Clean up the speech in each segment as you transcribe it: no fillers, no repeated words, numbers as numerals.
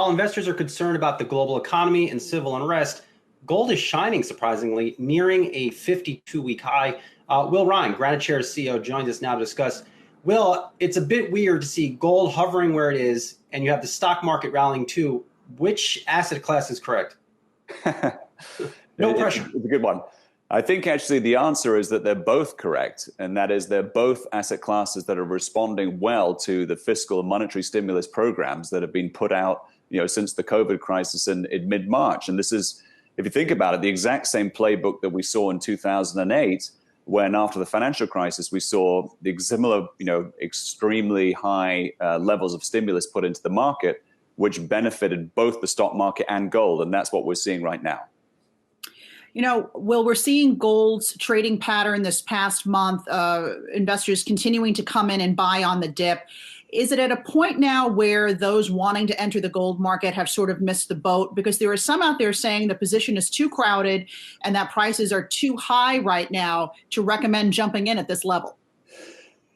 While investors are concerned about the global economy and civil unrest, gold is shining surprisingly, nearing a 52-week high. Will Rhind, GraniteShares CEO, joins us now to discuss. Will, it's a bit weird to see gold hovering where it is, and you have the stock market rallying too. Which asset class is correct? No pressure. It's a good one. I think actually the answer is that they're both correct, and that is they're both asset classes that are responding well to the fiscal and monetary stimulus programs that have been put out, since the COVID crisis in mid-March. And this is, if you think about it, the exact same playbook that we saw in 2008, when after the financial crisis, we saw the similar, extremely high levels of stimulus put into the market, which benefited both the stock market and gold. And that's what we're seeing right now. Will, we're seeing gold's trading pattern this past month, investors continuing to come in and buy on the dip. Is it at a point now where those wanting to enter the gold market have sort of missed the boat? Because there are some out there saying the position is too crowded and that prices are too high right now to recommend jumping in at this level.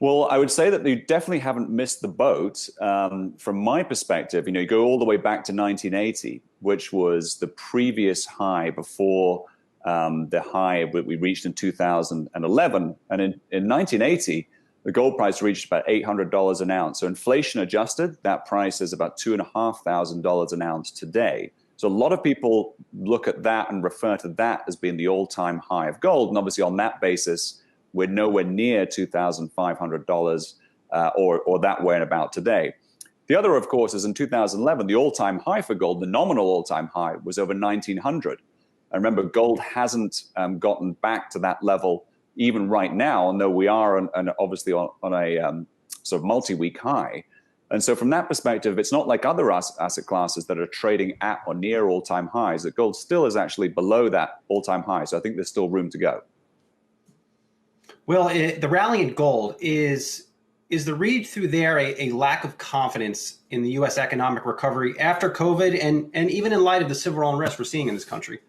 Well, I would say that they definitely haven't missed the boat. From my perspective, you go all the way back to 1980, which was the previous high before the high we reached in 2011. And in 1980, the gold price reached about $800 an ounce. So inflation adjusted, that price is about $2,500 an ounce today. So a lot of people look at that and refer to that as being the all-time high of gold. And obviously on that basis, we're nowhere near $2,500 or that way and about today. The other, of course, is in 2011, the all-time high for gold, the nominal all-time high, was over 1,900. And remember, gold hasn't gotten back to that level even right now, although we are obviously on a sort of multi-week high. And so from that perspective, it's not like other asset classes that are trading at or near all-time highs, that gold still is actually below that all-time high. So I think there's still room to go. Well, the rally in gold is the read through there a lack of confidence in the U.S. economic recovery after COVID and even in light of the civil unrest we're seeing in this country?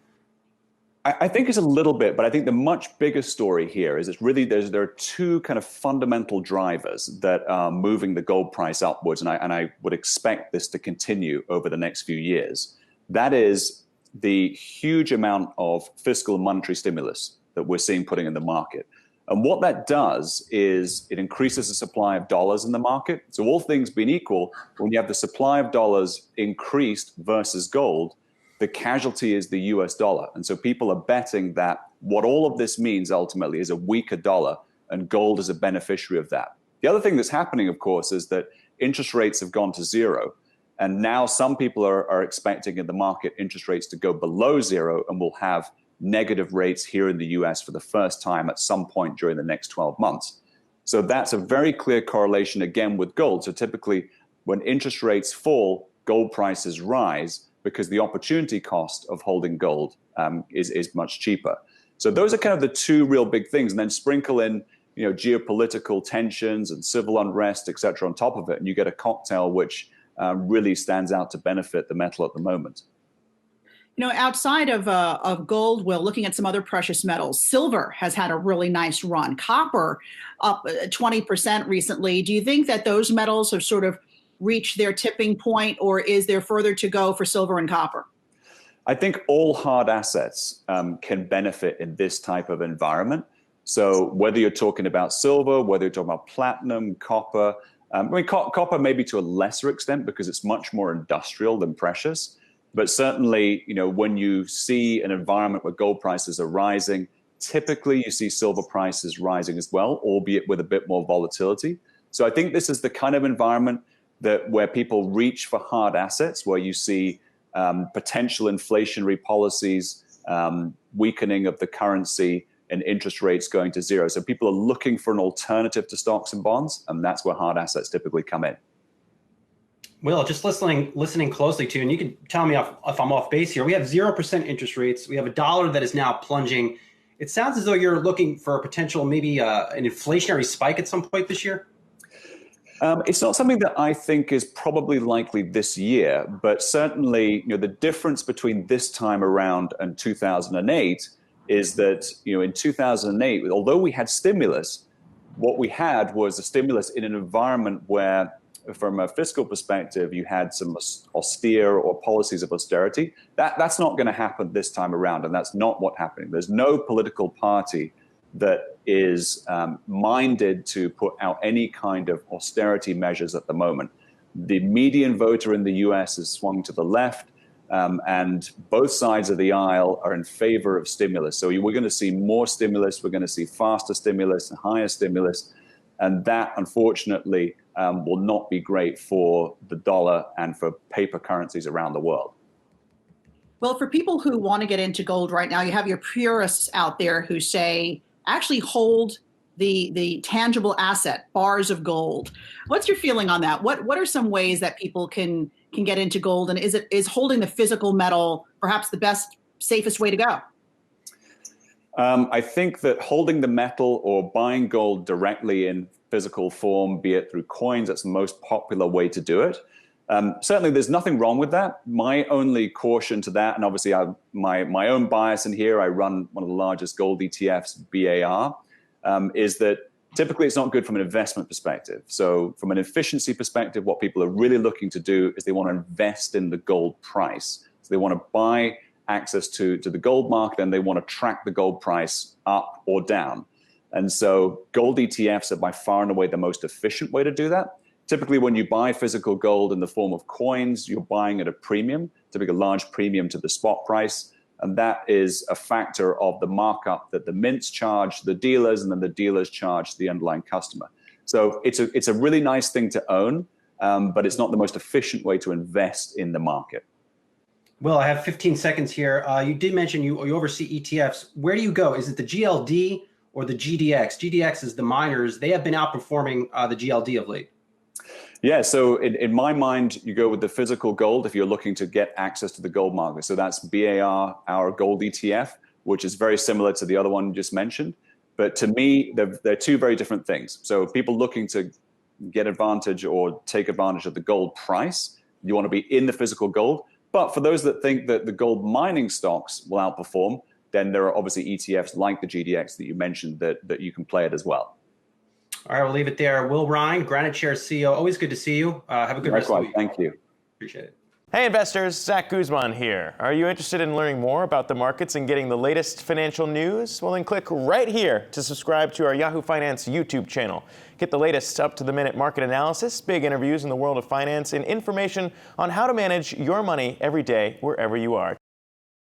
I think it's a little bit, but I think the much bigger story here is it's really there are two kind of fundamental drivers that are moving the gold price upwards, and I would expect this to continue over the next few years. That is the huge amount of fiscal and monetary stimulus that we're seeing putting in the market. And what that does is it increases the supply of dollars in the market. So all things being equal, when you have the supply of dollars increased versus gold, the casualty is the US dollar. And so people are betting that what all of this means ultimately is a weaker dollar, and gold is a beneficiary of that. The other thing that's happening, of course, is that interest rates have gone to zero. And now some people are expecting in the market interest rates to go below zero, and we'll have negative rates here in the US for the first time at some point during the next 12 months. So that's a very clear correlation again with gold. So typically when interest rates fall, gold prices rise, because the opportunity cost of holding gold is much cheaper. So those are kind of the two real big things. And then sprinkle in geopolitical tensions and civil unrest, et cetera, on top of it, and you get a cocktail which really stands out to benefit the metal at the moment. Outside of gold, Will, looking at some other precious metals, silver has had a really nice run. Copper up 20% recently. Do you think that those metals have sort of reached their tipping point, or is there further to go for silver and copper? I think all hard assets can benefit in this type of environment. So whether you're talking about silver, whether you're talking about platinum, copper, copper maybe to a lesser extent because it's much more industrial than precious. But certainly, when you see an environment where gold prices are rising, typically you see silver prices rising as well, albeit with a bit more volatility. So I think this is the kind of environment where people reach for hard assets, where you see potential inflationary policies, weakening of the currency, and interest rates going to zero. So people are looking for an alternative to stocks and bonds, and that's where hard assets typically come in. Will, just listening closely to you, and you can tell me if I'm off base here. We have 0% interest rates. We have a dollar that is now plunging. It sounds as though you're looking for a potential, maybe an inflationary spike at some point this year. It's not something that I think is probably likely this year, but certainly, the difference between this time around and 2008 is that, in 2008, although we had stimulus, what we had was a stimulus in an environment where, from a fiscal perspective, you had some austere or policies of austerity. That's not going to happen this time around, and that's not what's happening. There's no political party that is minded to put out any kind of austerity measures at the moment. The median voter in the US has swung to the left, and both sides of the aisle are in favor of stimulus. So we're going to see more stimulus, we're going to see faster stimulus and higher stimulus, and that, unfortunately, will not be great for the dollar and for paper currencies around the world. Well, for people who want to get into gold right now, you have your purists out there who say, actually hold the tangible asset, bars of gold. What's your feeling on that? What are some ways that people can get into gold? And is holding the physical metal perhaps the best, safest way to go? I think that holding the metal or buying gold directly in physical form, be it through coins, that's the most popular way to do it. Certainly, there's nothing wrong with that. My only caution to that, and obviously my own bias in here, I run one of the largest gold ETFs, BAR, is that typically it's not good from an investment perspective. So from an efficiency perspective, what people are really looking to do is they want to invest in the gold price. So they want to buy access to the gold market, and they want to track the gold price up or down. And so gold ETFs are by far and away the most efficient way to do that. Typically, when you buy physical gold in the form of coins, you're buying at a premium, typically a large premium to the spot price. And that is a factor of the markup that the mints charge the dealers, and then the dealers charge the underlying customer. So it's a really nice thing to own, but it's not the most efficient way to invest in the market. Will, I have 15 seconds here. You did mention you oversee ETFs. Where do you go? Is it the GLD or the GDX? GDX is the miners. They have been outperforming the GLD of late. Yeah, so in my mind, you go with the physical gold if you're looking to get access to the gold market. So that's BAR, our gold ETF, which is very similar to the other one you just mentioned. But to me, they're two very different things. So people looking to get advantage or take advantage of the gold price, you want to be in the physical gold. But for those that think that the gold mining stocks will outperform, then there are obviously ETFs like the GDX that you mentioned that you can play it as well. All right, we'll leave it there. Will Rhind, GraniteShares CEO. Always good to see you. Have a good rest of the week. Thank you. Appreciate it. Hey investors, Zach Guzman here. Are you interested in learning more about the markets and getting the latest financial news? Well, then click right here to subscribe to our Yahoo Finance YouTube channel. Get the latest up-to-the-minute market analysis, big interviews in the world of finance, and information on how to manage your money every day wherever you are.